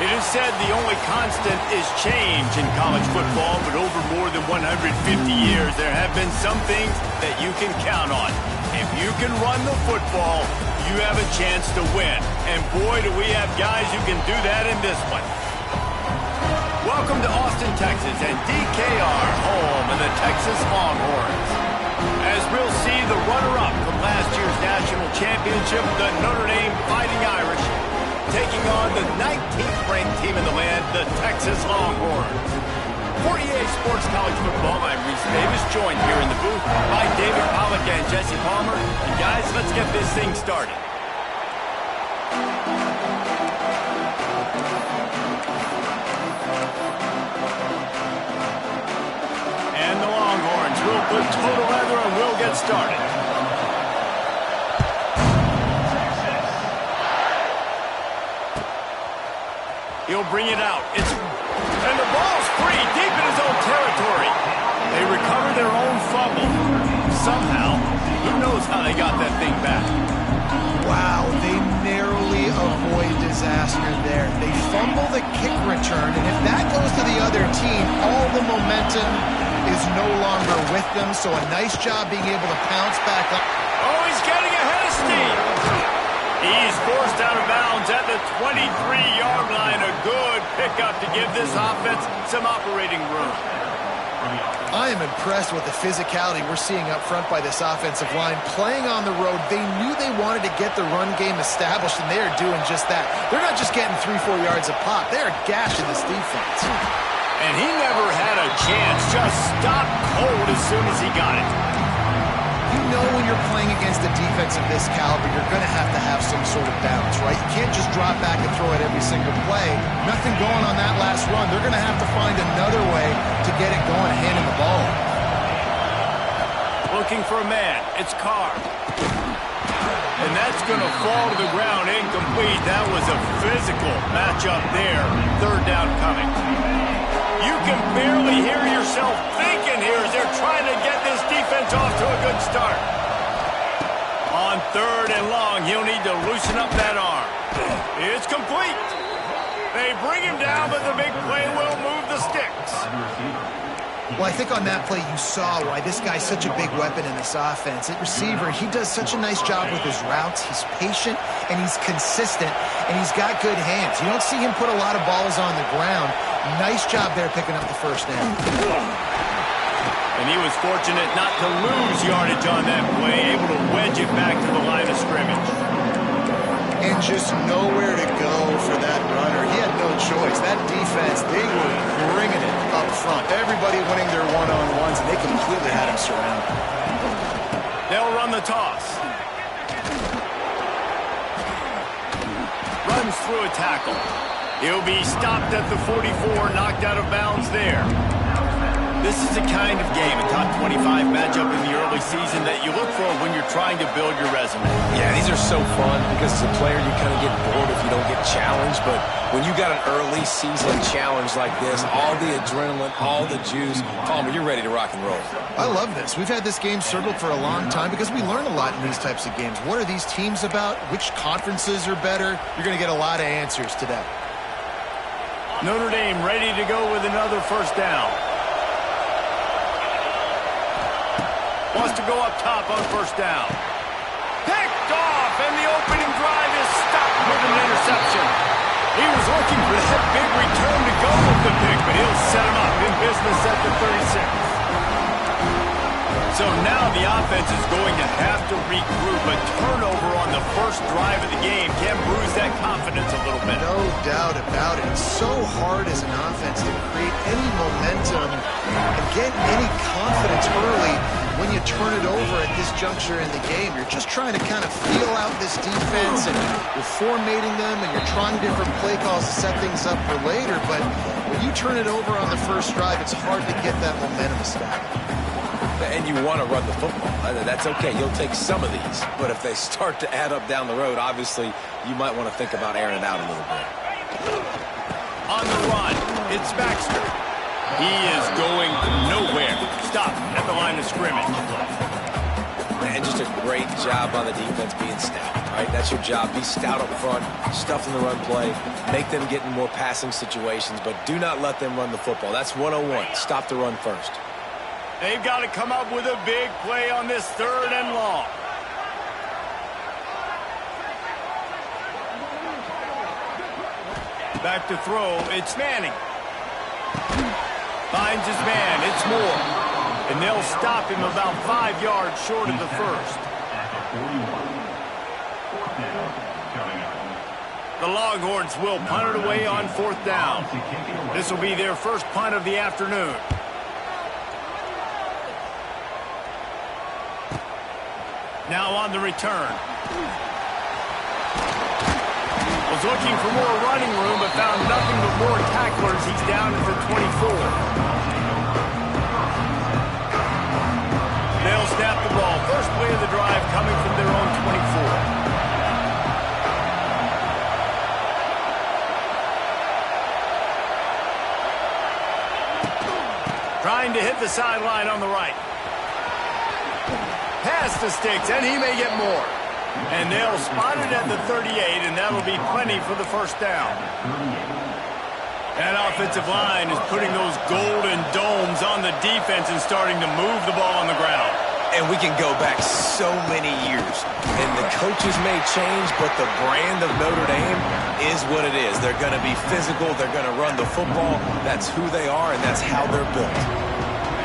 It is said the only constant is change in college football, but over more than 150 years, there have been some things that you can count on. If you can run the football, you have a chance to win. And boy, do we have guys who can do that in this one. Welcome to Austin, Texas, and DKR, home of the Texas Longhorns. As we'll see the runner-up from last year's national championship, the Notre Dame Fighting Irish, taking on the 19th ranked team in the land, the Texas Longhorns. For EA Sports College Football, I'm Reese Davis, joined here in the booth by David Pollack and Jesse Palmer. And guys, let's get this thing started. And the Longhorns will put total leather and we'll get started. He'll bring it out. And the ball's free, deep in his own territory. They recover their own fumble. Somehow, who knows how they got that thing back. Wow, they narrowly avoid disaster there. They fumble the kick return, and if that goes to the other team, all the momentum is no longer with them, so a nice job being able to pounce back up. Oh, he's getting ahead of steam. He's forced out of bounds at the 23-yard line. A good pickup to give this offense some operating room. I am impressed with the physicality we're seeing up front by this offensive line. Playing on the road, they knew they wanted to get the run game established, and they are doing just that. They're not just getting 3-4 yards a pop. They are gashing this defense. And he never had a chance. Just stopped cold as soon as he got it. You know when you're playing against a defense of this caliber, you're going to have some sort of balance, right? You can't just drop back and throw it every single play. Nothing going on that last run. They're going to have to find another way to get it going, handing the ball. Looking for a man. It's Carr. And that's going to fall to the ground incomplete. That was a physical matchup there. Third down coming. You can barely hear yourself thinking here as they're trying to get this defense off to a good start. On third and long, he'll need to loosen up that arm. It's complete. They bring him down, but the big play will move the sticks. Well, I think on that play you saw why this guy's such a big weapon in this offense. At receiver, he does such a nice job with his routes. He's patient, and he's consistent, and he's got good hands. You don't see him put a lot of balls on the ground. Nice job there picking up the first down. And he was fortunate not to lose yardage on that play, able to wedge it back to the line of scrimmage. And just nowhere to go for that runner. He had no choice. That defense, they were bringing it up front. Everybody winning their one-on-ones, and they completely had him surrounded. They'll run the toss. Runs through a tackle. He'll be stopped at the 44, knocked out of bounds there. This is the kind of game, a top 25 matchup in the early season that you look for when you're trying to build your resume. Yeah, these are so fun because as a player you kind of get bored if you don't get challenged, but when you got an early season challenge like this, all the adrenaline, all the juice, Palmer, you're ready to rock and roll. I love this. We've had this game circled for a long time because we learn a lot in these types of games. What are these teams about? Which conferences are better? You're going to get a lot of answers today. Notre Dame ready to go with another first down. Wants to go up top on first down. Picked off, and the opening drive is stopped with an interception. He was looking for that big return to go with the pick, but he'll set him up in business at the 36. So now the offense is going to have to regroup. A turnover on the first drive of the game can bruise that confidence a little bit. No doubt about it. It's so hard as an offense to create any momentum and get any confidence early when you turn it over at this juncture in the game. You're just trying to kind of feel out this defense, and you're formatting them, and you're trying different play calls to set things up for later. But when you turn it over on the first drive, it's hard to get that momentum established. And you want to run the football. That's okay. You'll take some of these. But if they start to add up down the road, obviously, you might want to think about airing it out a little bit. On the run, it's Baxter. He is going nowhere. Stop at the line of scrimmage. And just a great job by the defense being stout, right? That's your job. Be stout up front, stuff in the run play, make them get in more passing situations, but do not let them run the football. That's 101. Stop the run first. They've got to come up with a big play on this 3rd and long. Back to throw. It's Manning. Finds his man. It's Moore. And they'll stop him about 5 yards short of the first. The Longhorns will punt it away on 4th down. This will be their first punt of the afternoon. Now on the return. Was looking for more running room, but found nothing but more tacklers. He's down at the 24. They'll snap the ball. First play of the drive coming from their own 24. Trying to hit the sideline on the right. Pass to Sticks, and he may get more. And they'll spot it at the 38, and that'll be plenty for the first down. That offensive line is putting those golden domes on the defense and starting to move the ball on the ground. And we can go back so many years. And the coaches may change, but the brand of Notre Dame is what it is. They're going to be physical. They're going to run the football. That's who they are, and that's how they're built.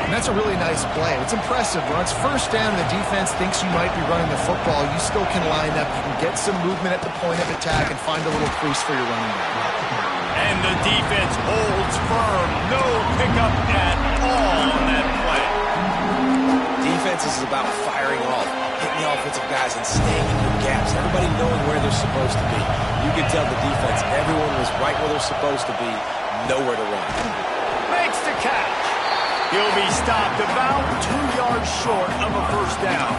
And that's a really nice play. It's impressive. When it's first down, the defense thinks you might be running the football. You still can line up. You can get some movement at the point of attack and find a little crease for your running back. And the defense holds firm. No pickup at all on that play. Defense is about firing off, hitting the offensive guys and staying in your gaps. Everybody knowing where they're supposed to be. You can tell the defense, everyone was right where they're supposed to be, nowhere to run. Makes the catch. He'll be stopped about 2 yards short of a first down.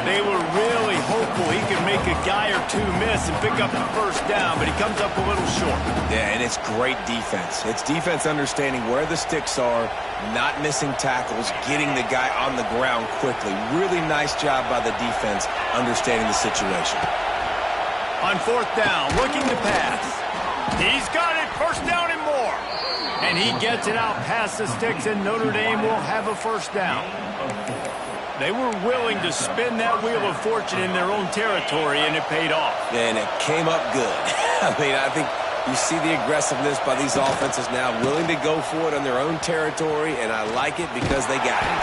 They were really hopeful he could make a guy or two miss and pick up the first down, but he comes up a little short. Yeah, and it's great defense. It's defense understanding where the sticks are, not missing tackles, getting the guy on the ground quickly. Really nice job by the defense understanding the situation. On 4th down, looking to pass. He's got it, first down and more. And he gets it out past the sticks, and Notre Dame will have a first down. They were willing to spin that wheel of fortune in their own territory, and it paid off. And it came up good. I mean, I think you see the aggressiveness by these offenses now, willing to go for it on their own territory, and I like it because they got it.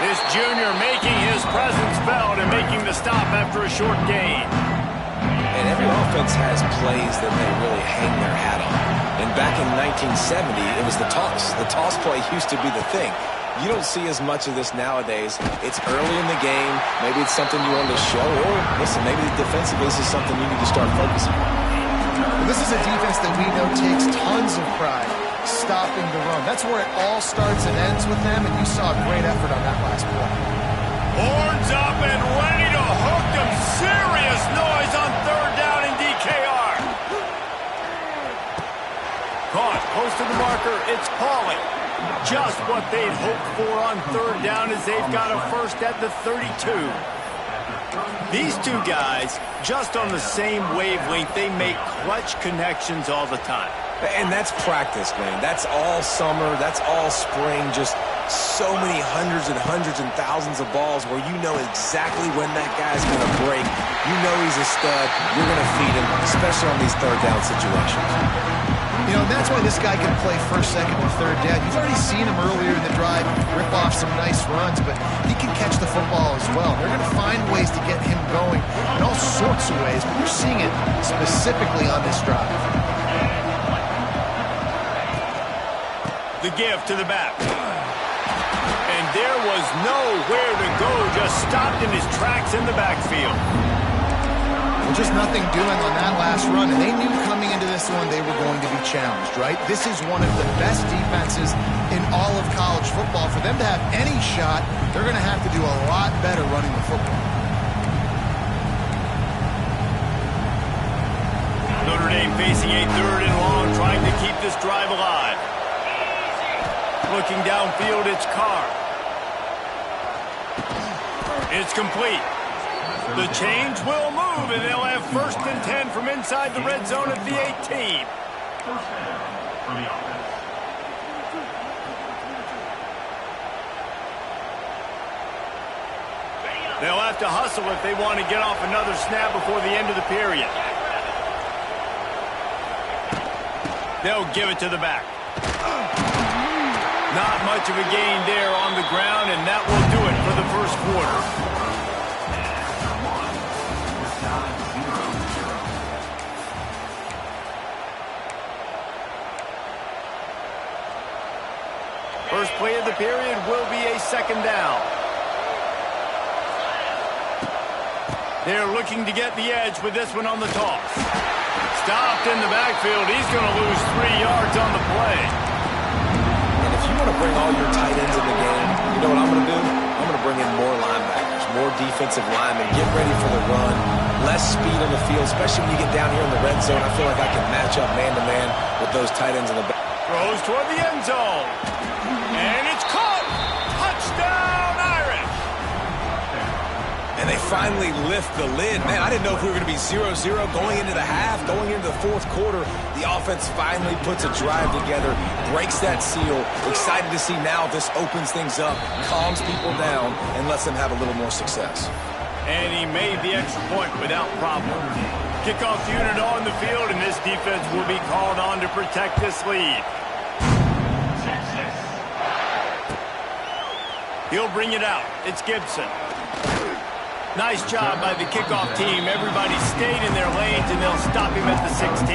This junior making his presence felt and making the stop after a short gain. And every offense has plays that they really hang their hat on. And back in 1970, it was the toss. The toss play used to be the thing. You don't see as much of this nowadays. It's early in the game. Maybe it's something you want to show. Or, listen, maybe defensively this is something you need to start focusing on. Well, this is a defense that we know takes tons of pride stopping the run. That's where it all starts and ends with them, and you saw a great effort on that last play. Horns up and ready to hook them. Serious noise on 3rd down in DKR. Caught close to the marker. It's Pauly. Just what they'd hoped for on 3rd down as they've got a first at the 32. These two guys, just on the same wavelength, they make clutch connections all the time. And that's practice, man. That's all summer. That's all spring. Just so many hundreds and thousands of balls where you know exactly when that guy's going to break. You know he's a stud. You're going to feed him, especially on these 3rd down situations. You know, and that's why this guy can play first, second, and 3rd down. You've already seen him earlier in the drive rip off some nice runs, but he can catch the football as well. They're going to find ways to get him going in all sorts of ways, but you're seeing it specifically on this drive. The give to the back. And there was nowhere to go, just stopped in his tracks in the backfield. Well, just nothing doing on that last run, and they knew coming into this one they were going to be challenged, right? This is one of the best defenses in all of college football. For them to have any shot, they're going to have to do a lot better running the football. Notre Dame facing a 3rd and long, trying to keep this drive alive. Looking downfield, it's Carr. It's complete. The change will move, and they'll have 1st and 10 from inside the red zone at the 18. First down for the offense. They'll have to hustle if they want to get off another snap before the end of the period. They'll give it to the back. Not much of a gain there on the ground, and that will do it for the first quarter. First play of the period will be a 2nd down. They're looking to get the edge with this one on the toss. Stopped in the backfield. He's going to lose 3 yards on the play. And if you want to bring all your tight ends in the game, you know what I'm going to do? I'm going to bring in more linebackers, more defensive linemen, get ready for the run, less speed on the field, especially when you get down here in the red zone. I feel like I can match up man-to-man with those tight ends in the back. Throws toward the end zone. And it's caught. Touchdown, Irish. And they finally lift the lid. Man, I didn't know if we were going to be 0-0 going into the half, going into the 4th quarter. The offense finally puts a drive together, breaks that seal. Excited to see now this opens things up, calms people down, and lets them have a little more success. And he made the extra point without problem. Kickoff unit on the field, and this defense will be called on to protect this lead. He'll bring it out. It's Gibson. Nice job by the kickoff team. Everybody stayed in their lanes, and they'll stop him at the 16.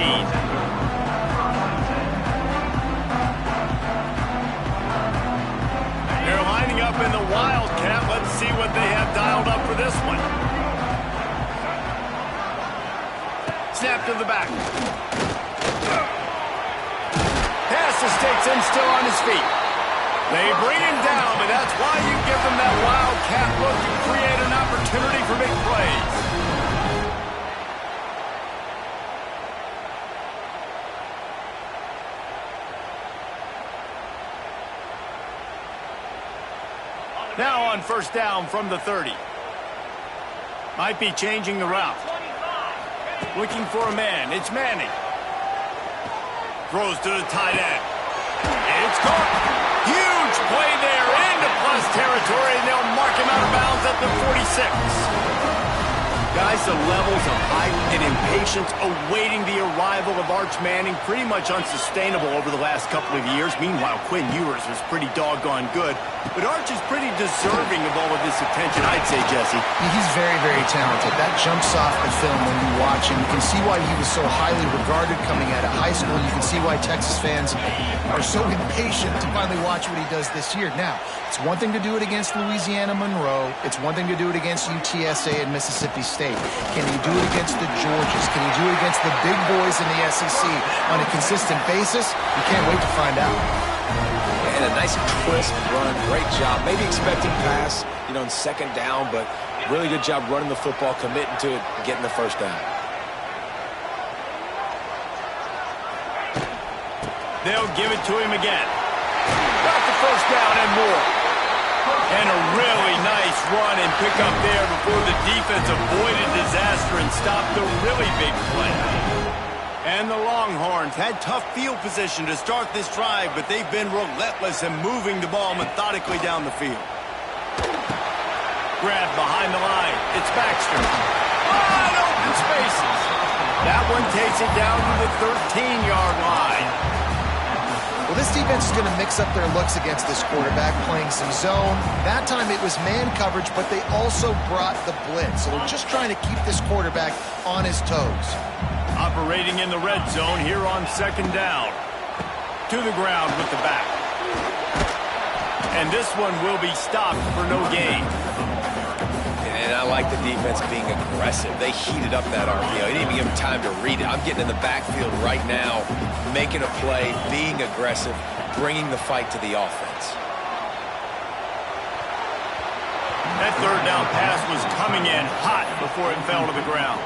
They're lining up in the Wildcat. Let's see what they have dialed up for this one. Snap to the back. Pass to Sticks and still on his feet. They bring him down, but that's why you give them that Wildcat look to create an opportunity for big plays. Now on 1st down from the 30. Might be changing the route. Looking for a man. It's Manning. Throws to the tight end. It's caught. Huge play there into plus territory, and they'll mark him out of bounds at the 46. Guys, the levels of hype and impatience awaiting the arrival of Arch Manning pretty much unsustainable over the last couple of years. Meanwhile, Quinn Ewers was pretty doggone good. But Arch is pretty deserving of all of this attention, I'd say, Jesse. He's very, very talented. That jumps off the film when you watch him. You can see why he was so highly regarded coming out of high school. You can see why Texas fans are so impatient to finally watch what he does this year. Now, it's one thing to do it against Louisiana Monroe. It's one thing to do it against UTSA and Mississippi State. Can he do it against the Georgias? Can he do it against the big boys in the SEC on a consistent basis? You can't wait to find out. And a nice crisp run. Great job. Maybe expecting pass, in 2nd down, but really good job running the football, committing to it, getting the 1st down. They'll give it to him again. Got the 1st down and more. And a really nice run and pick up there before the defense avoided disaster and stopped the really big play. And the Longhorns had tough field position to start this drive, but they've been relentless in moving the ball methodically down the field. Grab behind the line. It's Baxter. Wide open spaces. That one takes it down to the 13-yard line. Well, this defense is going to mix up their looks against this quarterback, playing some zone. That time it was man coverage, but they also brought the blitz. So they're just trying to keep this quarterback on his toes. Operating in the red zone here on 2nd down. To the ground with the back. And this one will be stopped for no gain. And I like the defense being aggressive. They heated up that RPO. He didn't even give him time to read it. I'm getting in the backfield right now, making a play, being aggressive, bringing the fight to the offense. That 3rd down pass was coming in hot before it fell to the ground.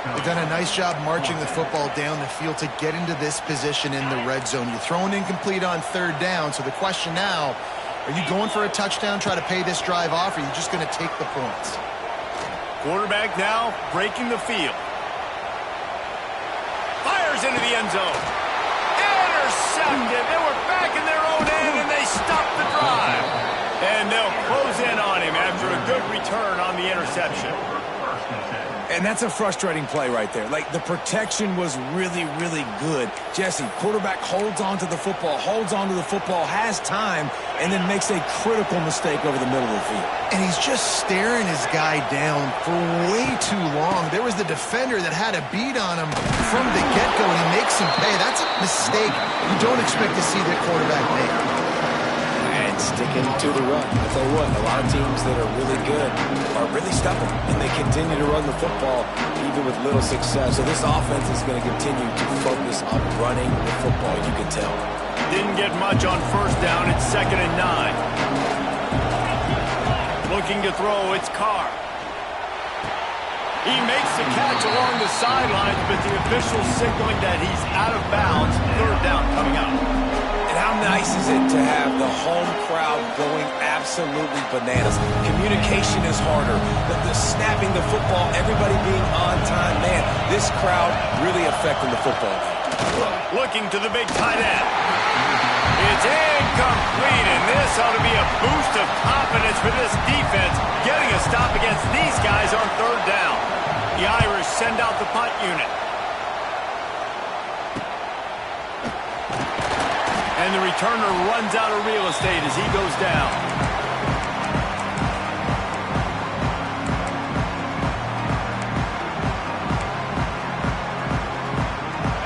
They've done a nice job marching the football down the field to get into this position in the red zone. You're throwing incomplete on 3rd down, so the question now, Are you going for a touchdown, try to pay this drive off, or are you just going to take the points? Quarterback now breaking the field. Fires into the end zone. Intercepted. They were back in their own end, and they stopped the drive. And they'll close in on him after a good return on the interception. And that's a frustrating play right there. Like, the protection was really, really good. Jesse, quarterback holds on to the football, has time, and then makes a critical mistake over the middle of the field. And he's just staring his guy down for way too long. There was the defender that had a beat on him from the get-go, and he makes him pay. That's a mistake you don't expect to see the quarterback make. And sticking to the run. I tell you what, a lot of teams that are really good are really stubborn, and they continue to run the football even with little success. So this offense is going to continue to focus on running the football, you can tell. Didn't get much on first down. It's 2nd and 9. Looking to throw, it's Carr. He makes the catch along the sidelines, but the official's signaling that he's out of bounds. 3rd down coming up. And how nice is it to have the home crowd going absolutely bananas? Communication is harder. The snapping the football, everybody being on time. Man, this crowd really affecting the football game. Looking to the big tight end. It's incomplete, and this ought to be a boost of confidence for this defense, getting a stop against these guys on 3rd down. The Irish send out the punt unit. And the returner runs out of real estate as he goes down.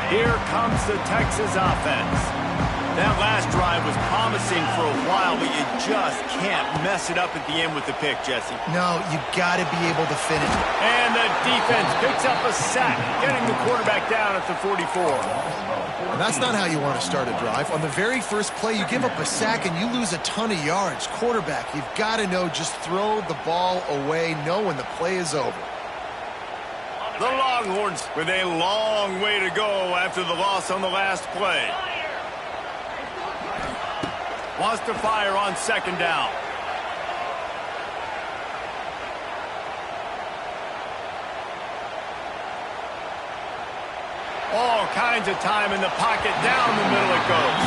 Here comes the Texas offense. That last drive was promising for a while, but you just can't mess it up at the end with the pick, Jesse. No, you got to be able to finish. And the defense picks up a sack, getting the quarterback down at the 44. And that's not how you want to start a drive. On the very first play, you give up a sack and you lose a ton of yards. Quarterback, you've got to know, just throw the ball away, know when the play is over. The Longhorns with a long way to go after the loss on the last play. Wants to fire on 2nd down. All kinds of time in the pocket. Down the middle it goes.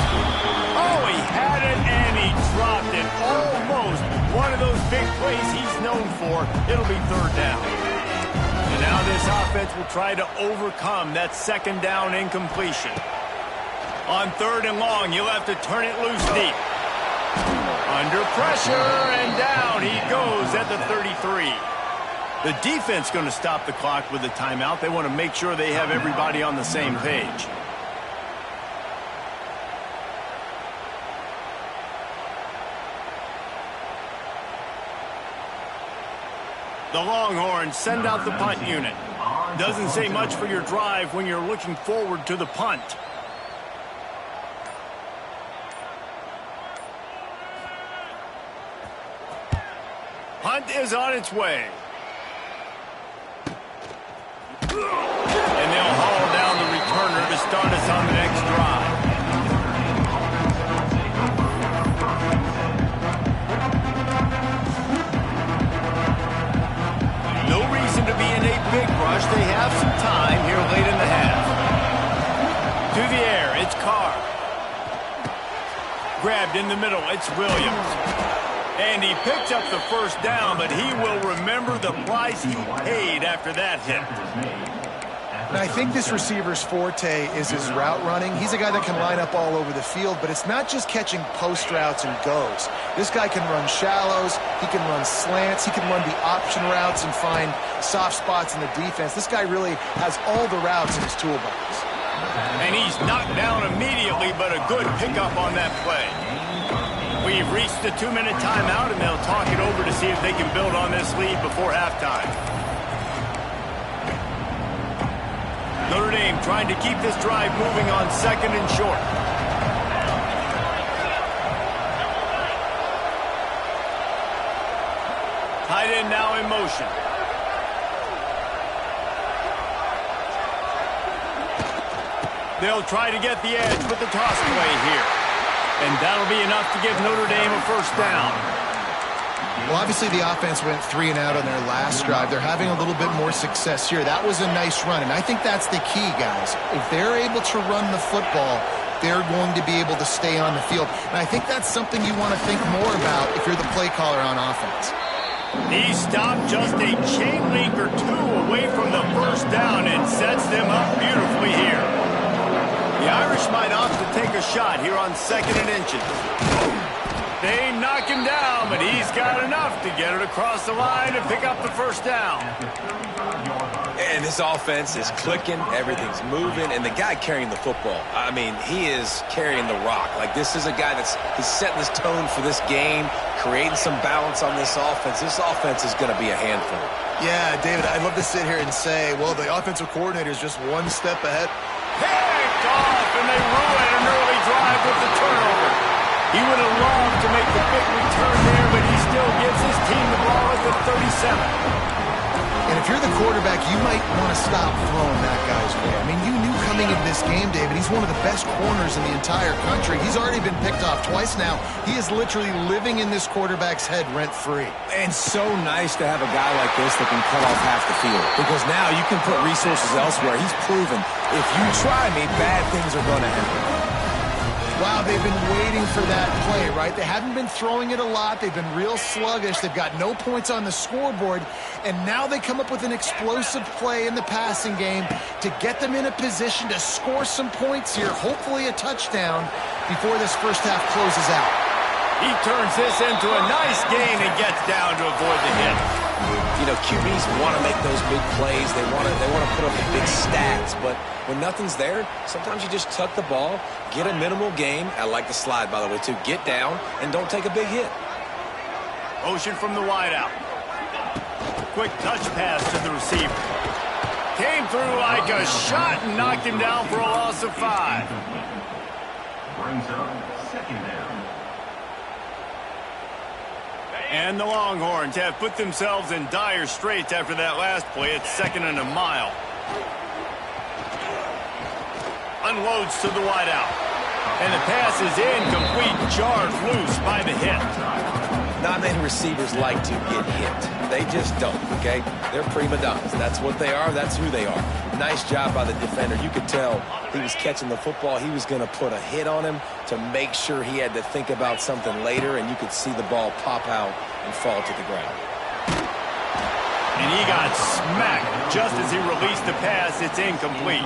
Oh, he had it and he dropped it. Almost one of those big plays he's known for. It'll be 3rd down. And now this offense will try to overcome that 2nd down incompletion. On 3rd and long, you'll have to turn it loose deep. Under pressure, and down he goes at the 33. The defense going to stop the clock with a timeout. They want to make sure they have everybody on the same page. The Longhorns send out the punt unit. Doesn't say much for your drive when you're looking forward to the punt. Punt is on its way. And they'll haul down the returner to start us on the next drive. No reason to be in a big rush. They have some time here late in the half. To the air, it's Carr. Grabbed in the middle, it's Williams. And he picked up the 1st down, but he will remember the price he paid after that hit. And I think this receiver's forte is his route running. He's a guy that can line up all over the field, but it's not just catching post routes and goes. This guy can run shallows, he can run slants, he can run the option routes and find soft spots in the defense. This guy really has all the routes in his toolbox. And he's knocked down immediately, but a good pickup on that play. We've reached the 2-minute timeout, and they'll talk it over to see if they can build on this lead before halftime. Notre Dame trying to keep this drive moving on 2nd and short. Tight end now in motion. They'll try to get the edge with the toss play here. And that'll be enough to give Notre Dame a first down. Well, obviously the offense went 3 and out on their last drive. They're having a little bit more success here. That was a nice run, and I think that's the key, guys. If they're able to run the football, they're going to be able to stay on the field. And I think that's something you want to think more about if you're the play caller on offense. He stopped just a chain link or two away from the first down and sets them up beautifully here. The Irish might opt to take a shot here on 2nd and inches. They knock him down, but he's got enough to get it across the line to pick up the first down. And this offense is clicking, everything's moving, and the guy carrying the football, I mean, he is carrying the rock. Like, this is a guy he's setting this tone for this game, creating some balance on this offense. This offense is going to be a handful. Yeah, David, I'd love to sit here and say, well, the offensive coordinator is just one step ahead. Picked off, and they ruin an early drive with the turnover. He would have loved to make the big return there, but he still gives his team the ball at the 37. And if you're the quarterback, you might want to stop throwing that guy's way. I mean, you knew coming into this game, David, he's one of the best corners in the entire country. He's already been picked off twice now. He is literally living in this quarterback's head rent-free. And so nice to have a guy like this that can cut off half the field. Because now you can put resources elsewhere. He's proven, if you try me, bad things are going to happen. Wow, they've been waiting for that play, right? They haven't been throwing it a lot. They've been real sluggish. They've got no points on the scoreboard. And now they come up with an explosive play in the passing game to get them in a position to score some points here, hopefully a touchdown, before this first half closes out. He turns this into a nice gain and gets down to avoid the hit. You know, QBs want to make those big plays. They want to put up the big stats. But when nothing's there, sometimes you just tuck the ball, get a minimal gain. I like the slide, by the way, too. Get down and don't take a big hit. Motion from the wideout. Quick touch pass to the receiver. Came through like a shot and knocked him down for a loss of 5. Brings up 2nd down. And the Longhorns have put themselves in dire straits after that last play. It's 2nd and a mile. Unloads to the wideout. And the pass is incomplete, jarred loose by the hit. Not many receivers like to get hit. They just don't, okay? They're prima donnas. That's what they are. That's who they are. Nice job by the defender. You could tell he was catching the football. He was going to put a hit on him to make sure he had to think about something later, and you could see the ball pop out and fall to the ground. And he got smacked just as he released the pass. It's incomplete.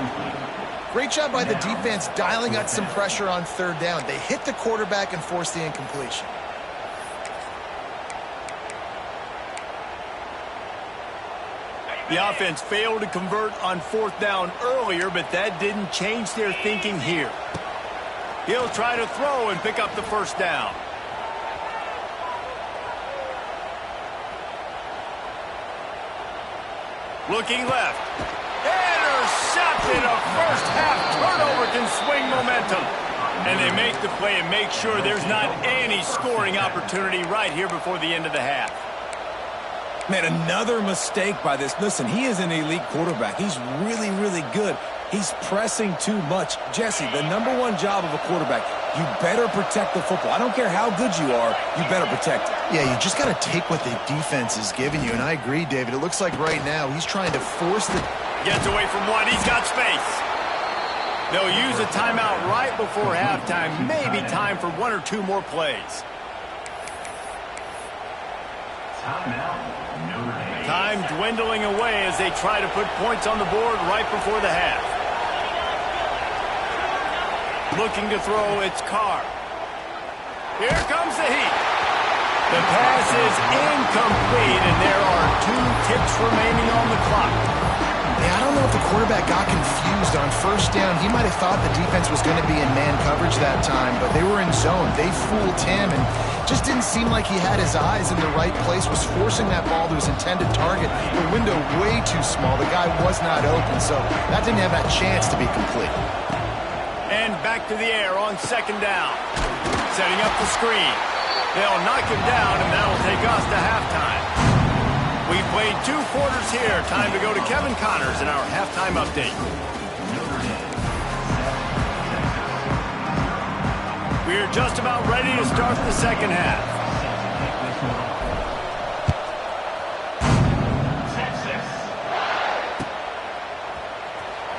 Great job by the defense dialing out some pressure on 3rd down. They hit the quarterback and forced the incompletion. The offense failed to convert on 4th down earlier, but that didn't change their thinking here. He'll try to throw and pick up the first down. Looking left. Intercepted. A first half turnover can swing momentum. And they make the play and make sure there's not any scoring opportunity right here before the end of the half. Man, another mistake by this. Listen, he is an elite quarterback. He's really, really good. He's pressing too much. Jesse, the #1 job of a quarterback, you better protect the football. I don't care how good you are, you better protect it. Yeah, you just got to take what the defense is giving you, and I agree, David. It looks like right now he's trying to force the... Gets away from one. He's got space. They'll use a timeout right before halftime. Maybe time for 1 or 2 more plays. Time dwindling away as they try to put points on the board right before the half. Looking to throw, it's Carr. Here comes the heat. The pass is incomplete, and there are 2 ticks remaining on the clock. Yeah, I don't know if the quarterback got confused on 1st down. He might have thought the defense was going to be in man coverage that time, but they were in zone. They fooled him, and just didn't seem like he had his eyes in the right place, was forcing that ball to his intended target. The window way too small. The guy was not open, so that didn't have that chance to be complete. And back to the air on 2nd down. Setting up the screen. They'll knock him down, and that'll take us to halftime. We've played 2 quarters here. Time to go to Kevin Connors in our halftime update. We We're just about ready to start the second half.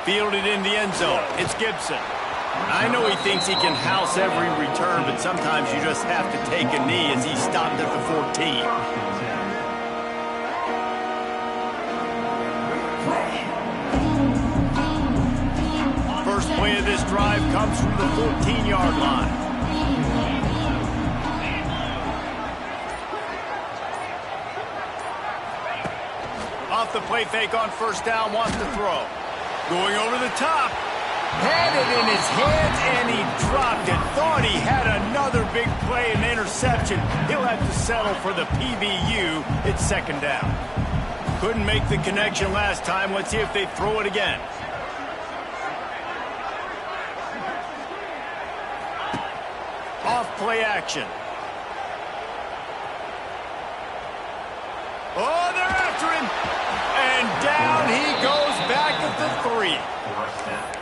Fielded in the end zone. It's Gibson. I know he thinks he can house every return, but sometimes you just have to take a knee as he stopped at the 14. First play of this drive comes from the 14-yard line. Off the play fake on first down, wants to throw. Going over the top. Had it in his hands, and he dropped it. Thought he had another big play and interception. He'll have to settle for the PBU. It's second down. Couldn't make the connection last time. Let's see if they throw it again. Off play action. Oh, they're after him. And down he goes back at the 3.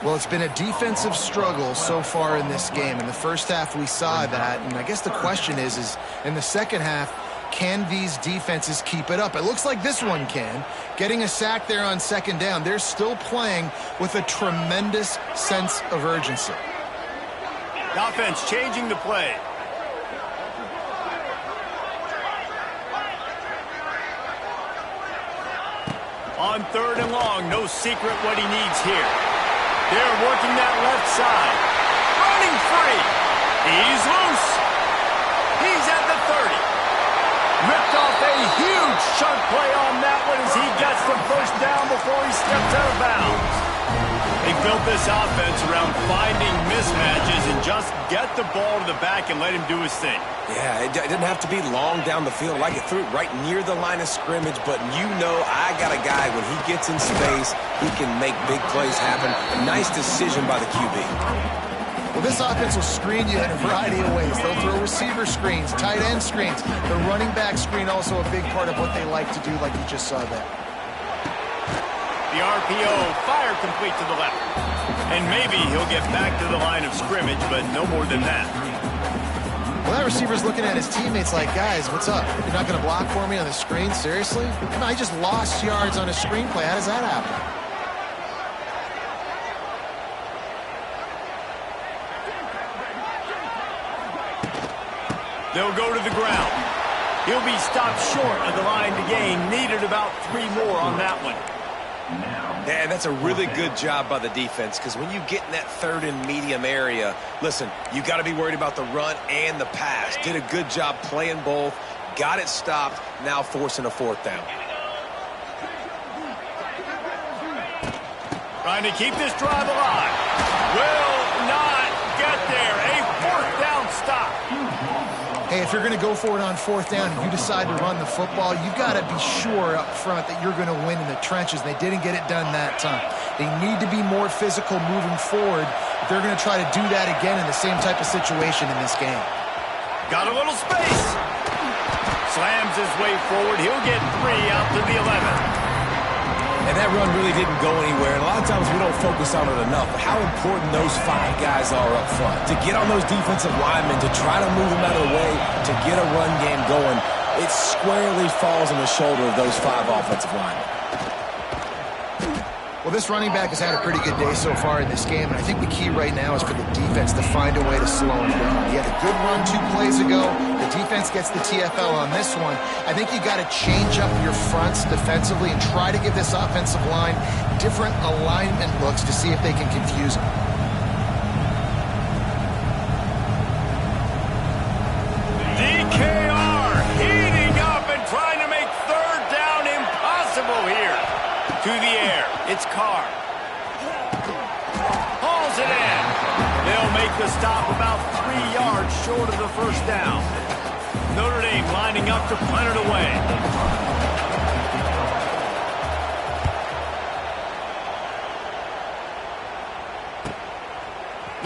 Well, it's been a defensive struggle so far in this game. In the first half, we saw that. And I guess the question is in the second half, can these defenses keep it up? It looks like this one can. Getting a sack there on second down. They're still playing with a tremendous sense of urgency. The offense changing the play. On third and long, no secret what he needs here. They're working that left side. Running free. He's loose. He's at the 30. Ripped off a huge chunk play on that one as he gets the first down before he steps out of bounds. They built this offense around finding mismatches and just get the ball to the back and let him do his thing. Yeah, it didn't have to be long down the field. Like it threw it right near the line of scrimmage, but you know I got a guy, when he gets in space, he can make big plays happen. A nice decision by the QB. Well, this offense will screen you in a variety of ways. They'll throw receiver screens, tight end screens. The running back screen also a big part of what they like to do, like you just saw there. The RPO, fire complete to the left. And maybe he'll get back to the line of scrimmage, but no more than that. Well, that receiver's looking at his teammates like, guys, what's up? You're not going to block for me on the screen? Seriously? Come on, I just lost yards on a screenplay. How does that happen? They'll go to the ground. He'll be stopped short of the line to gain. Needed about 3 more on that one. Yeah, that's a really good job by the defense, because when you get in that third and medium area, listen, you got to be worried about the run and the pass. Did a good job playing both, got it stopped, now forcing a fourth down. Trying to keep this drive alive. Will not get there. A fourth down stop. Hey, if you're going to go for it on fourth down and you decide to run the football, you've got to be sure up front that you're going to win in the trenches. They didn't get it done that time. They need to be more physical moving forward if they're going to try to do that again in the same type of situation in this game. Got a little space. Slams his way forward. He'll get 3 out to the 11. And that run really didn't go anywhere, and a lot of times we don't focus on it enough, but how important those 5 guys are up front. To get on those defensive linemen, to try to move them out of the way, to get a run game going, it squarely falls on the shoulder of those 5 offensive linemen. Well, this running back has had a pretty good day so far in this game, and I think the key right now is for the defense to find a way to slow him down. He had a good run 2 plays ago. The defense gets the TFL on this one. I think you got to change up your fronts defensively and try to give this offensive line different alignment looks to see if they can confuse him. DKR heating up and trying to make third down impossible here. To the air, it's Carr. Hauls it in. They'll make the stop about 3 yards short of the first down. Notre Dame lining up to punt it away.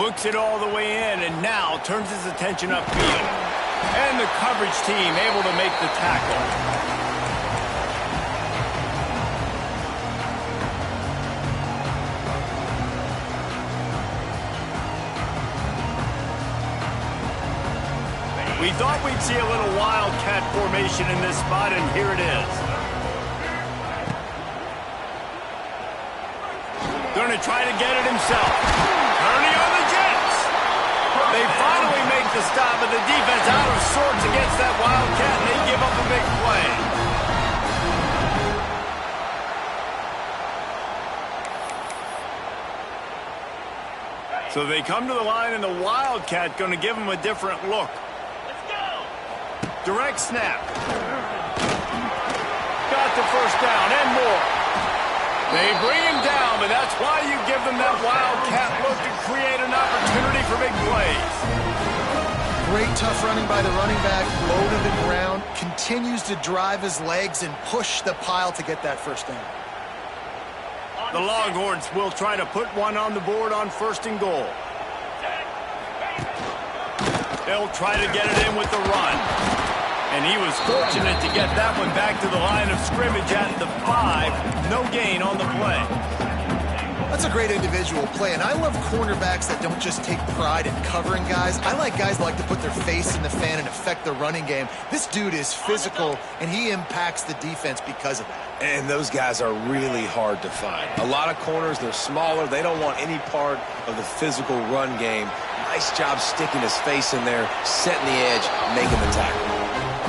Looks it all the way in and now turns his attention upfield. And the coverage team able to make the tackle. We thought we'd see a little wildcat formation in this spot, and here it is. Going to try to get it himself. Ernie on the Jets. They finally make the stop, but the defense out of sorts against that wildcat, and they give up a big play. So they come to the line, and the wildcat going to give them a different look. Let's go. Direct snap. Got the first down and more. They bring him down, but that's why you give them that wildcat look to create an opportunity for big plays. Great tough running by the running back, low to the ground, continues to drive his legs and push the pile to get that first down. The Longhorns will try to put one on the board on 1st and goal. They'll try to get it in with the run. And he was fortunate to get that one back to the line of scrimmage at the 5. No gain on the play. That's a great individual play, and I love cornerbacks that don't just take pride in covering guys. I like guys that like to put their face in the fan and affect the running game. This dude is physical, and he impacts the defense because of that. And those guys are really hard to find. A lot of corners, they're smaller. They don't want any part of the physical run game. Nice job sticking his face in there, setting the edge, making the tackle.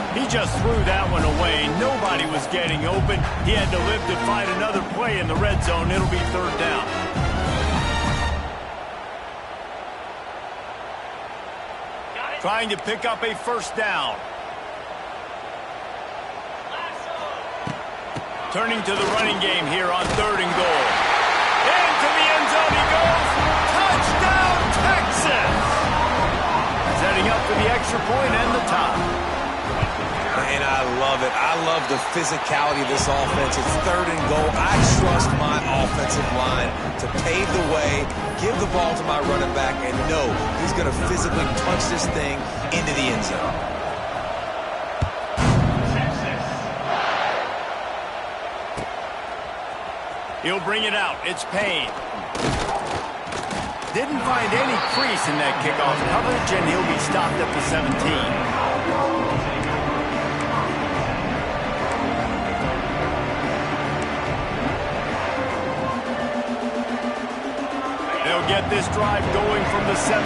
He just threw that one away. Nobody was getting open. He had to live to find another play in the red zone. It'll be 3rd down. Trying to pick up a 1st down. Turning to the running game here on 3rd and goal. Into the end zone he goes. Touchdown, Texas! Setting up for the extra point and the top. And I love it. I love the physicality of this offense. It's 3rd and goal. I trust my offensive line to pave the way, give the ball to my running back, and know he's going to physically punch this thing into the end zone. He'll bring it out. It's Payne. Didn't find any crease in that kickoff coverage, and he'll be stopped at the 17. They'll get this drive going from the 17.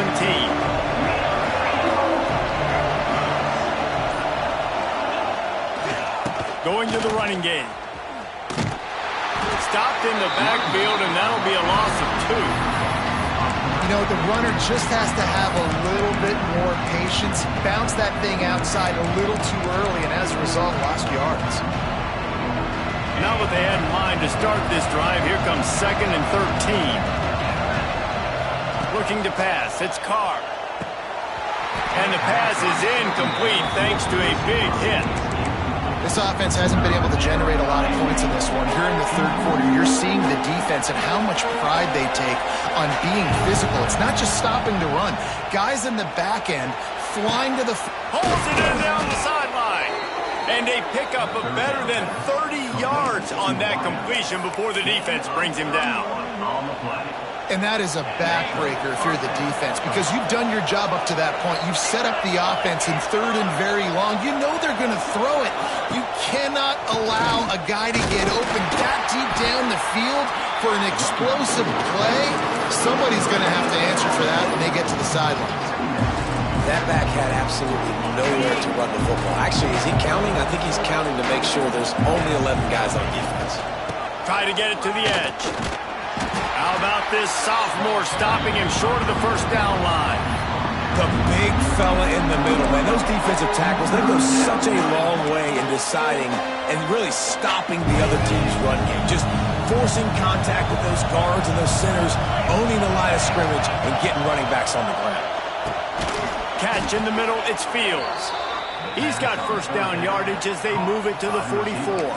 Going to the running game. Stopped in the backfield, and that'll be a loss of 2. You know, the runner just has to have a little bit more patience. Bounce that thing outside a little too early, and as a result, lost yards. Now what they had in mind to start this drive, here comes 2nd and 13. Looking to pass. It's Carr. And the pass is incomplete thanks to a big hit. This offense hasn't been able to generate a lot of points in this one. Here in the 3rd quarter, you're seeing the defense and how much pride they take on being physical. It's not just stopping to run. Guys in the back end flying to the... Holds it in down the sideline. And they pick up a better than 30 yards on that completion before the defense brings him down. On the play. And that is a backbreaker if you're the defense, because you've done your job up to that point. You've set up the offense in 3rd and very long. You know they're going to throw it. You cannot allow a guy to get open that deep down the field for an explosive play. Somebody's going to have to answer for that when they get to the sidelines. That back had absolutely nowhere to run the football. Actually, is he counting? I think he's counting to make sure there's only 11 guys on defense. Try to get it to the edge. How about this sophomore stopping him short of the 1st down line? The big fella in the middle, man. Those defensive tackles, they go such a long way in deciding and really stopping the other team's run game. Just forcing contact with those guards and those centers, owning the line of scrimmage, and getting running backs on the ground. Catch in the middle, it's Fields. He's got 1st down yardage as they move it to the 44.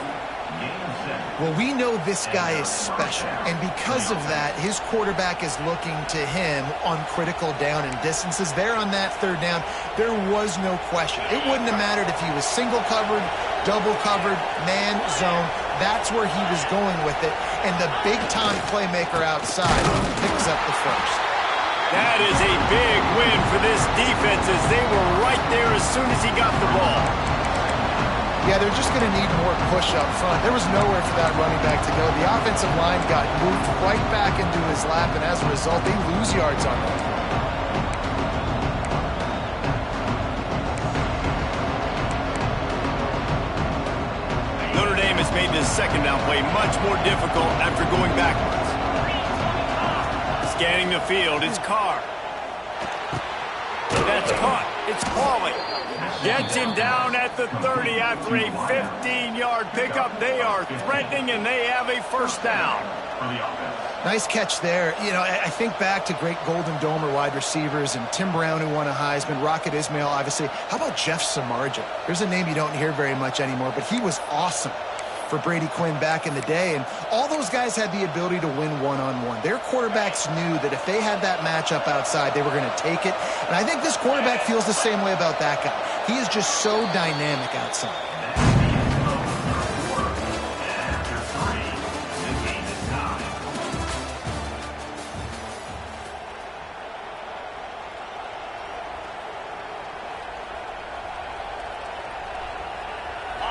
Well, we know this guy is special, and because of that, his quarterback is looking to him on critical down and distances. There on that 3rd down, there was no question. It wouldn't have mattered if he was single covered, double covered, man, zone. That's where he was going with it, and the big-time playmaker outside picks up the 1st. That is a big win for this defense as they were right there as soon as he got the ball. Yeah, they're just going to need more push up front. There was nowhere for that running back to go. The offensive line got moved right back into his lap, and as a result, they lose yards on that. Notre Dame has made this second down play much more difficult after going backwards. Scanning the field, it's Carr. That's caught. It's Pauly. Gets him down at the 30 after a 15-yard pickup. They are threatening, and they have a first down. Nice catch there. You know, I think back to great Golden Domer wide receivers and Tim Brown, who won a Heisman, Rocket Ismail, obviously. How about Jeff Samardzija? There's a name you don't hear very much anymore, but he was awesome for Brady Quinn back in the day, and all those guys had the ability to win one-on-one. Their quarterbacks knew that if they had that matchup outside, they were going to take it, and I think this quarterback feels the same way about that guy. He is just so dynamic outside.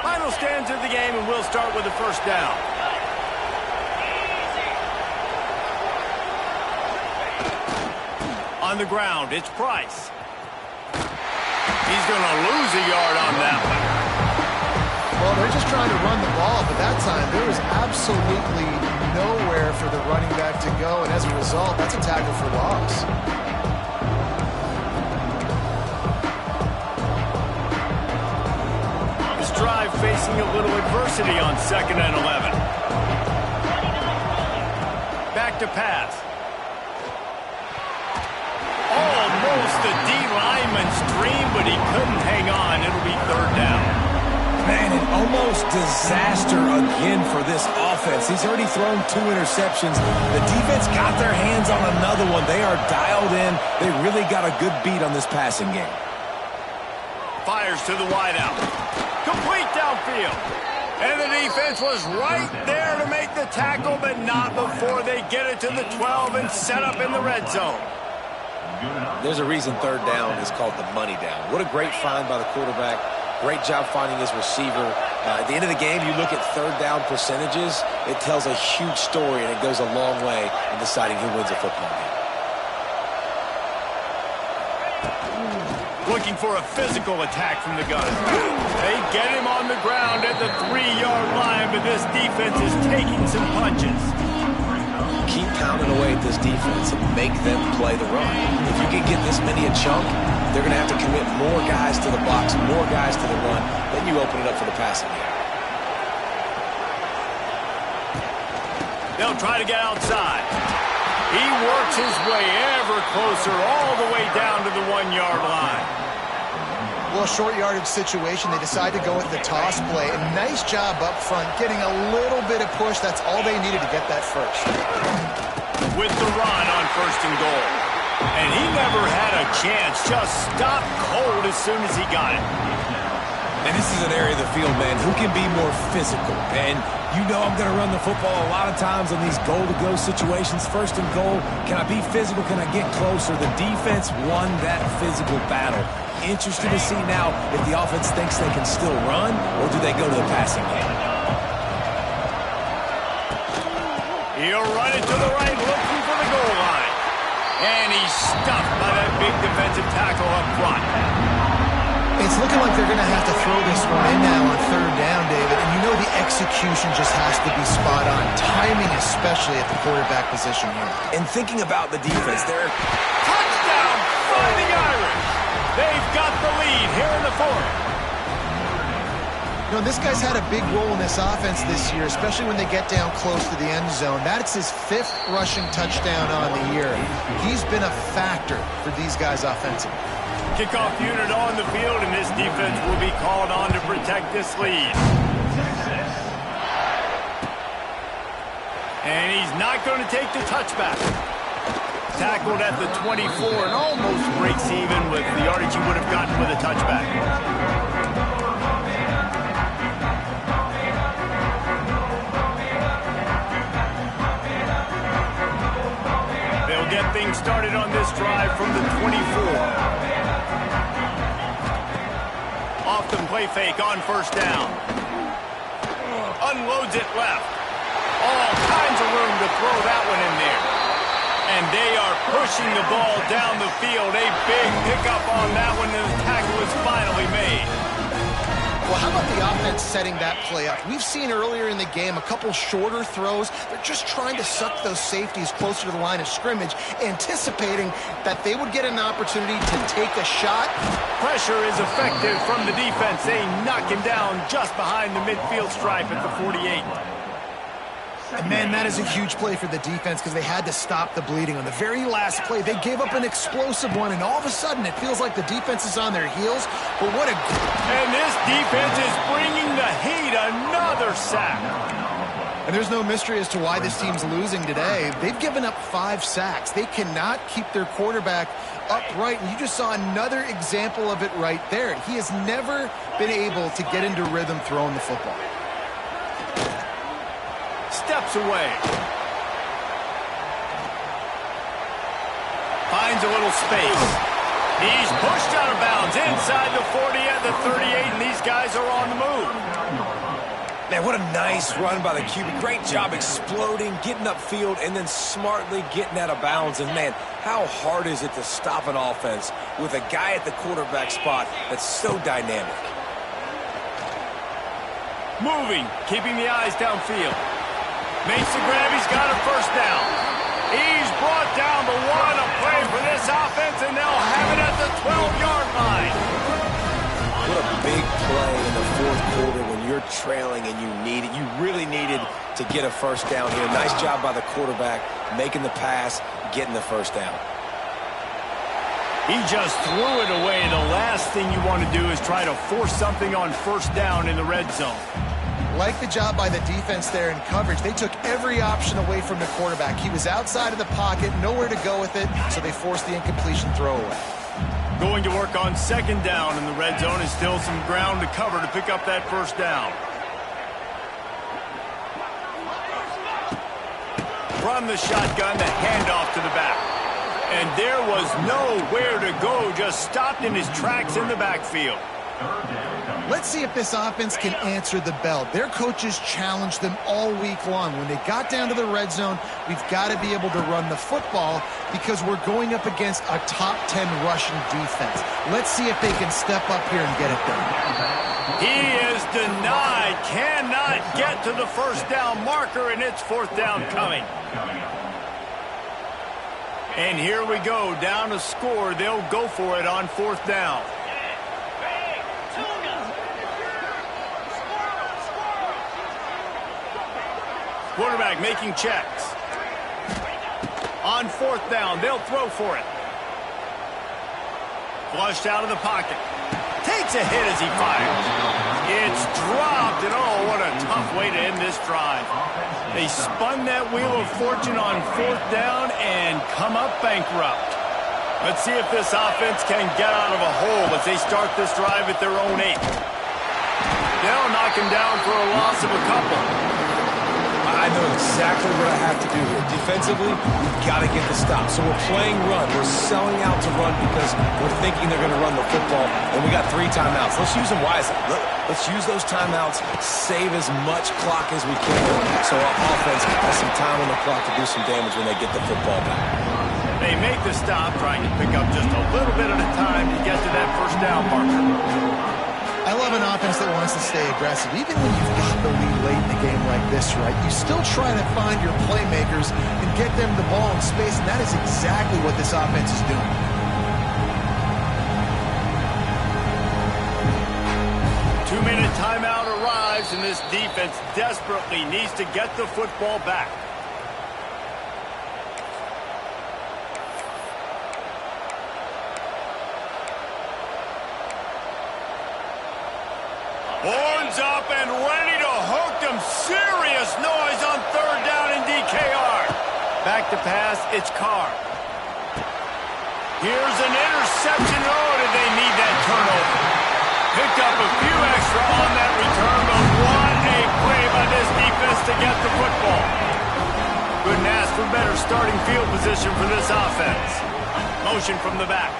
Final stands of the game, and we'll start with the first down. On the ground, it's Price. He's going to lose a yard on that one. Well, they're just trying to run the ball, but that time there was absolutely nowhere for the running back to go, and as a result, that's a tackle for loss. Drive facing a little adversity on 2nd and 11. Back to pass. Almost a D lineman's dream, but he couldn't hang on. It'll be 3rd down. Man, an almost disaster again for this offense. He's already thrown 2 interceptions. The defense got their hands on another one. They are dialed in. They really got a good beat on this passing game. Fires to the wideout. Complete downfield. And the defense was right there to make the tackle, but not before they get it to the 12 and set up in the red zone. There's a reason 3rd down is called the money down. What a great find by the quarterback. Great job finding his receiver. At the end of the game, you look at 3rd down percentages. It tells a huge story, and it goes a long way in deciding who wins a football game. Looking for a physical attack from the gun. They get him on the ground at the 3-yard line, but this defense is taking some punches. Keep pounding away at this defense and make them play the run. If you can get this many a chunk, they're going to have to commit more guys to the box, more guys to the run. Then you open it up for the passing game. They'll try to get outside. He works his way ever closer all the way down to the 1-yard line. Well, short yardage situation, they decide to go with the toss play. And nice job up front, getting a little bit of push. That's all they needed to get that first. With the run on 1st and goal. And he never had a chance. Just stopped cold as soon as he got it. And this is an area of the field, man, who can be more physical. And you know I'm going to run the football a lot of times in these goal-to-go situations. 1st and goal, can I be physical? Can I get closer? The defense won that physical battle. Interested to see now if the offense thinks they can still run, or do they go to the passing game? He'll run it to the right, looking for the goal line. And he's stuffed by that big defensive tackle up front. It's looking like they're going to have to throw this one in now on 3rd down, David. And you know the execution just has to be spot on. Timing especially at the quarterback position here. And thinking about the defense, they're... Touchdown, Fighting Irish. They've got the lead here in the 4th. You know, this guy's had a big role in this offense this year, especially when they get down close to the end zone. That's his 5th rushing touchdown on the year. He's been a factor for these guys offensively. Kickoff unit on the field, and this defense will be called on to protect this lead. And he's not going to take the touchback. Tackled at the 24 and almost breaks even with the yardage he would have gotten with a touchback. They'll get things getting started on this drive from the 24. Off the play fake on first down. Unloads it left. All kinds of room to throw that one in there. And they are pushing the ball down the field. A big pickup on that one, and the tackle is finally made. Well, how about the offense setting that play up? We've seen earlier in the game a couple shorter throws. They're just trying to suck those safeties closer to the line of scrimmage, anticipating that they would get an opportunity to take a shot. Pressure is effective from the defense. They knock him down just behind the midfield stripe at the 48. And man, that is a huge play for the defense because they had to stop the bleeding. On the very last play, they gave up an explosive one, and all of a sudden it feels like the defense is on their heels. But what a... And this defense is bringing the heat. Another sack. And there's no mystery as to why this team's losing today. They've given up 5 sacks. They cannot keep their quarterback upright, and you just saw another example of it right there. He has never been able to get into rhythm throwing the football. Steps away. Finds a little space. He's pushed out of bounds inside the 40 at the 38, and these guys are on the move. Man, what a nice run by the QB. Great job exploding, getting upfield, and then smartly getting out of bounds. And, man, how hard is it to stop an offense with a guy at the quarterback spot that's so dynamic? Moving, keeping the eyes downfield. Makes the grab, he's got a first down. He's brought down the one, a play for this offense, and they'll have it at the 12-yard line. What a big play in the fourth quarter when you're trailing and you really needed to get a first down here. Nice job by the quarterback, making the pass, getting the first down. He just threw it away. The last thing you want to do is try to force something on first down in the red zone. Like the job by the defense there in coverage. They took every option away from the quarterback. He was outside of the pocket, nowhere to go with it, so they forced the incompletion throwaway. Going to work on second down in the red zone is still some ground to cover to pick up that first down. From the shotgun, the handoff to the back. And there was nowhere to go, just stopped in his tracks in the backfield. Let's see if this offense can answer the bell. Their coaches challenged them all week long. When they got down to the red zone, we've got to be able to run the football because we're going up against a top 10 rushing defense. Let's see if they can step up here and get it done. He is denied, cannot get to the first down marker, and it's fourth down coming. And here we go, down to score. They'll go for it on fourth down. Quarterback making checks. On fourth down, they'll throw for it. Flushed out of the pocket. Takes a hit as he fires. It's dropped, and oh, what a tough way to end this drive. They spun that wheel of fortune on fourth down and come up bankrupt. Let's see if this offense can get out of a hole as they start this drive at their own 8. They'll knock him down for a loss of a couple. I know exactly what I have to do here. Defensively, we've got to get the stop. So we're playing run. We're selling out to run because we're thinking they're going to run the football, and we got 3 timeouts. Let's use them wisely. Let's use those timeouts, save as much clock as we can so our offense has some time on the clock to do some damage when they get the football back. They make the stop, trying to pick up just a little bit at a time to get to that first down marker. I love an offense that wants to stay aggressive. Even when you've got the lead late in the game like this, right, you still try to find your playmakers and get them the ball in space, and that is exactly what this offense is doing. Two-minute timeout arrives, and this defense desperately needs to get the football back. Horns up and ready to hook them. Serious noise on third down in DKR. Back to pass, it's Carr. Here's an interception. Oh, did they need that turnover? Picked up a few extra on that return, but what a play by this defense to get the football. Couldn't ask for better starting field position for this offense. Motion from the back.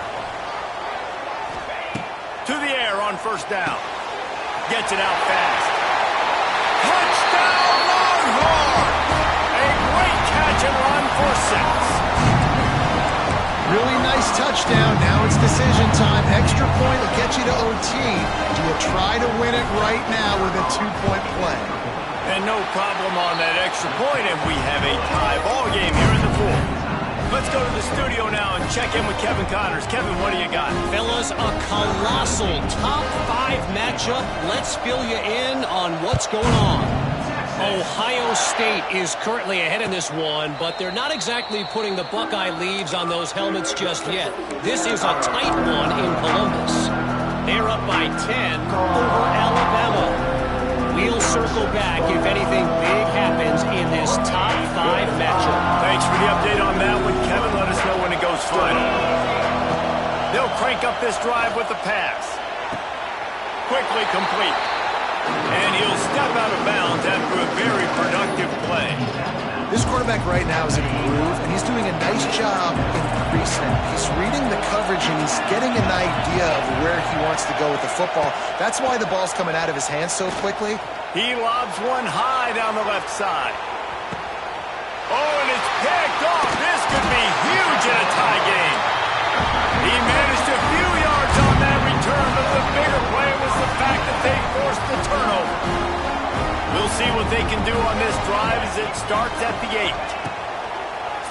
To the air on first down. Gets it out fast. Touchdown Longhorn! A great catch and run for 6. Really nice touchdown. Now it's decision time. Extra point will get you to OT. Do you try to win it right now with a 2-point play? And no problem on that extra point, and we have a tie ball game here in the fourth. Let's go to the studio now and check in with Kevin Connors. Kevin, what do you got? Fellas, a colossal top 5 matchup. Let's fill you in on what's going on. Ohio State is currently ahead in this one, but they're not exactly putting the Buckeye leaves on those helmets just yet. This is a tight one in Columbus. They're up by 10 over Alabama. We'll circle back if anything big happens in this top 5 matchup. Thanks for the update on that one, Kevin. Let us know when it goes final. They'll crank up this drive with the pass. Quickly complete. And he'll step out of bounds after a very productive play. This quarterback right now is in a groove, and he's doing a nice job increasing it. He's reading the coverage, and he's getting an idea of where he wants to go with the football. That's why the ball's coming out of his hands so quickly. He lobs one high down the left side. Oh, and it's picked off. This could be huge in a tie game. He managed a few yards on that return, but the bigger play was the fact that they forced the turnover. We'll see what they can do on this drive as it starts at the 8.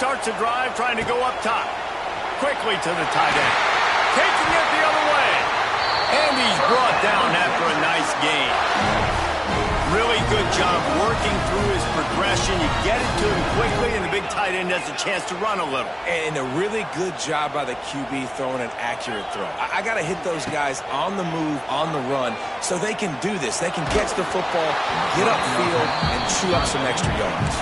Starts a drive trying to go up top. Quickly to the tight end. Taking it the other way. And he's brought down after a nice gain. Really good job working through his progression. You get it to him quickly, and the big tight end has a chance to run a little. And a really good job by the QB throwing an accurate throw. I got to hit those guys on the move, on the run, so they can do this. They can catch the football, get upfield, and chew up some extra yards.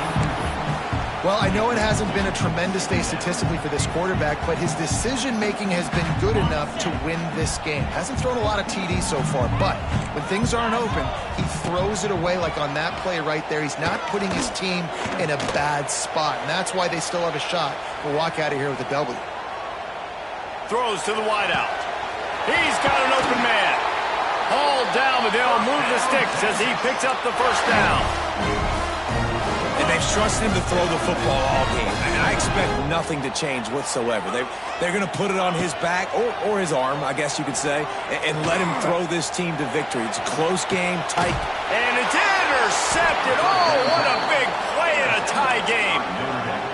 Well, I know it hasn't been a tremendous day statistically for this quarterback, but his decision-making has been good enough to win this game. Hasn't thrown a lot of TDs so far, but when things aren't open, he throws it away like on that play right there. He's not putting his team in a bad spot, and that's why they still have a shot to walk out of here with a W. Throws to the wideout. He's got an open man. Hauled down, but they'll move the sticks as he picks up the first down. And they've trusted him to throw the football all game. And I expect nothing to change whatsoever. They're going to put it on his back, or his arm, I guess you could say, and let him throw this team to victory. It's a close game, tight. And it's intercepted. Oh, what a big play in a tie game.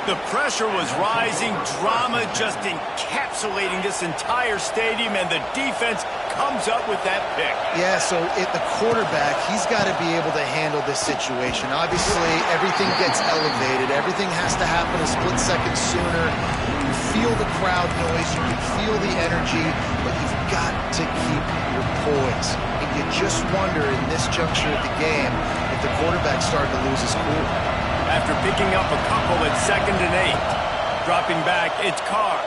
The pressure was rising, drama just encapsulating this entire stadium, and the defense comes up with that pick. Yeah, so the quarterback, he's got to be able to handle this situation. Obviously, everything gets elevated. Everything has to happen a split second sooner. You feel the crowd noise. You can feel the energy, but you've got to keep your poise. And you just wonder in this juncture of the game if the quarterback's starting to lose his cool. After picking up a couple at 2nd and 8. Dropping back, it's Carr.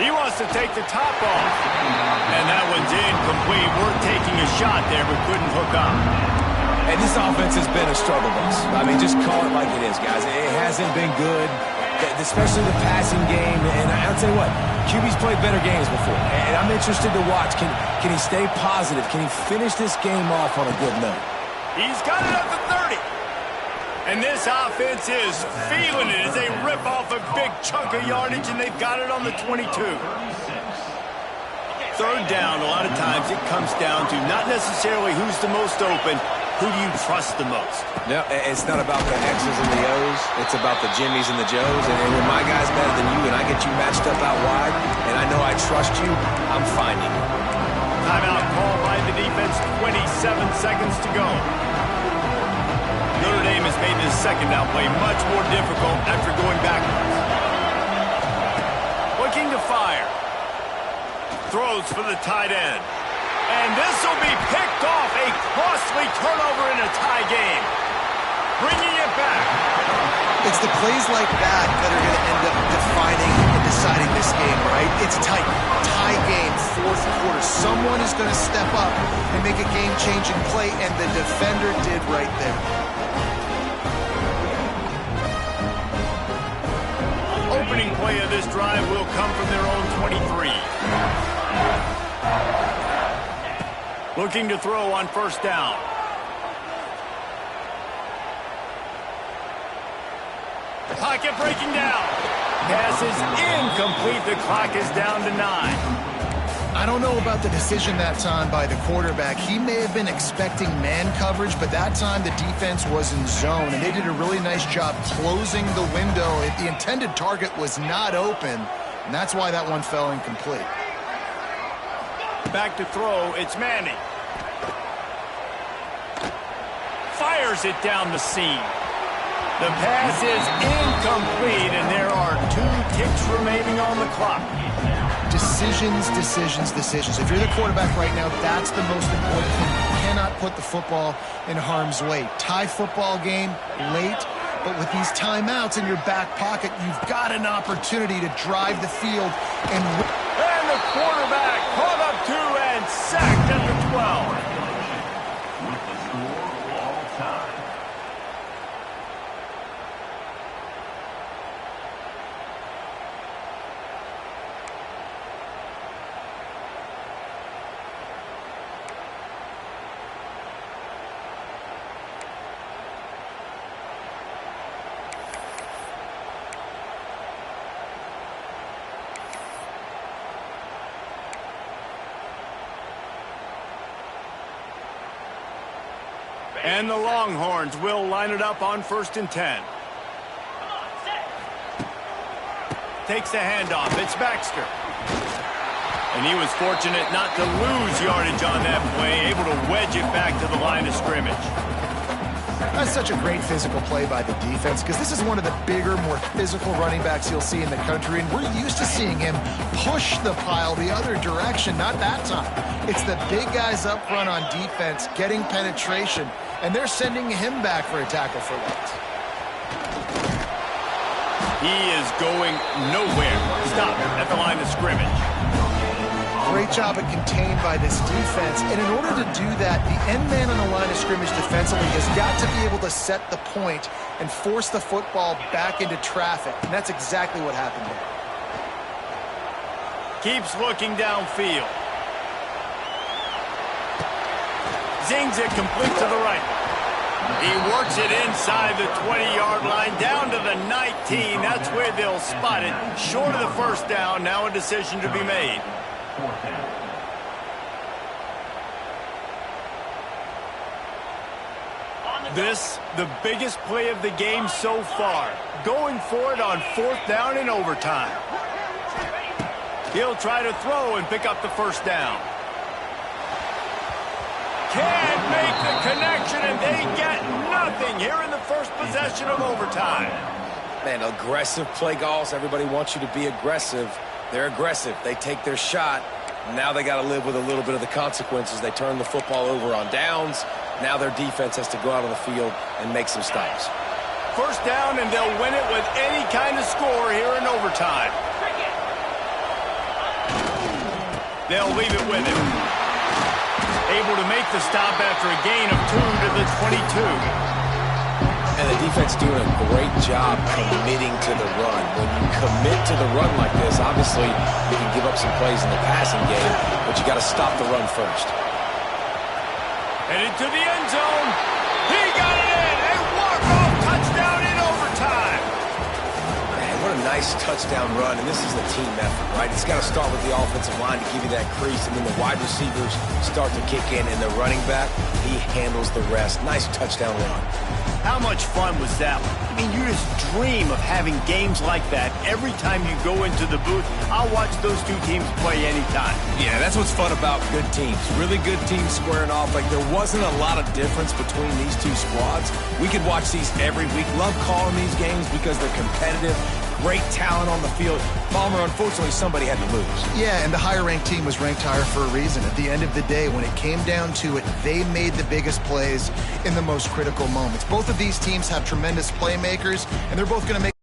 He wants to take the top off. And that one's incomplete. We're taking a shot there, but couldn't hook up. And this offense has been a struggle bus. I mean, just call it like it is, guys. It hasn't been good, especially the passing game. And I'll tell you what, QB's played better games before. And I'm interested to watch. Can he stay positive? Can he finish this game off on a good note? He's got it at the 30. And this offense is feeling it as they rip off a big chunk of yardage, and they've got it on the 22. 3rd down, a lot of times it comes down to not necessarily who's the most open, who do you trust the most? No, it's not about the X's and the O's. It's about the Jimmies and the Joes. And when my guy's better than you and I get you matched up out wide, and I know I trust you, I'm finding you. Timeout call by the defense, 27 seconds to go. Notre Dame has made this second down play much more difficult after going backwards. Looking to fire. Throws for the tight end. And this will be picked off. A costly turnover in a tie game. Bringing it back. It's the plays like that that are going to end up defining and deciding this game, right? It's tight. Tie game, 4th quarter. Someone is going to step up and make a game-changing play, and the defender did right there. play of this drive will come from their own 23. Looking to throw on first down. Pocket breaking down. Pass is incomplete. The clock is down to 9. I don't know about the decision that time by the quarterback. He may have been expecting man coverage, but that time the defense was in zone, and they did a really nice job closing the window. The intended target was not open, and that's why that one fell incomplete. Back to throw, it's Manning. Fires it down the seam. The pass is incomplete, and there are 2 ticks remaining on the clock. Decisions, decisions, decisions. If you're the quarterback right now, that's the most important thing. You cannot put the football in harm's way. Tie football game late, but with these timeouts in your back pocket, you've got an opportunity to drive the field and the quarterback caught up 2 and sacked at the 12. With the score all time. And the Longhorns will line it up on 1st and 10. Takes the handoff. It's Baxter. And he was fortunate not to lose yardage on that play, able to wedge it back to the line of scrimmage. That's such a great physical play by the defense, because this is one of the bigger, more physical running backs you'll see in the country, and we're used to seeing him push the pile the other direction. Not that time. It's the big guys up front on defense getting penetration, and they're sending him back for a tackle for loss. He is going nowhere. Stop at the line of scrimmage. Great job at contained by this defense, and in order to do that, the end man on the line of scrimmage defensively has got to be able to set the point and force the football back into traffic, and that's exactly what happened there. Keeps looking downfield. Zings it complete to the right. He works it inside the 20-yard line, down to the 19. That's where they'll spot it. Short of the first down, now a decision to be made. This, the biggest play of the game so far. Going for it on 4th down in overtime. He'll try to throw and pick up the first down. Can't make the connection, and they get nothing here in the first possession of overtime. Man, aggressive play calls. Everybody wants you to be aggressive. They're aggressive. They take their shot. Now they got to live with a little bit of the consequences. They turn the football over on downs. Now their defense has to go out on the field and make some stops. First down, and they'll win it with any kind of score here in overtime. They'll leave it with him. Able to make the stop after a gain of 2 to the 22. And the defense doing a great job committing to the run. When you commit to the run like this, obviously you can give up some plays in the passing game, but you got to stop the run first. Headed to the end zone. He got it in. A walk-off touchdown in overtime. Man, what a nice touchdown run, and this is the team effort, right? It's got to start with the offensive line to give you that crease, and then the wide receivers start to kick in, and the running back, he handles the rest. Nice touchdown run. How much fun was that one? I mean, you just dream of having games like that every time you go into the booth. I'll watch those two teams play anytime. Yeah, that's what's fun about good teams. Really good teams squaring off. Like, there wasn't a lot of difference between these two squads. We could watch these every week. Love calling these games because they're competitive. Great talent on the field. Palmer, unfortunately, somebody had to lose. Yeah, and the higher-ranked team was ranked higher for a reason. At the end of the day, when it came down to it, they made the biggest plays in the most critical moments. Both of these teams have tremendous playmakers, and they're both going to make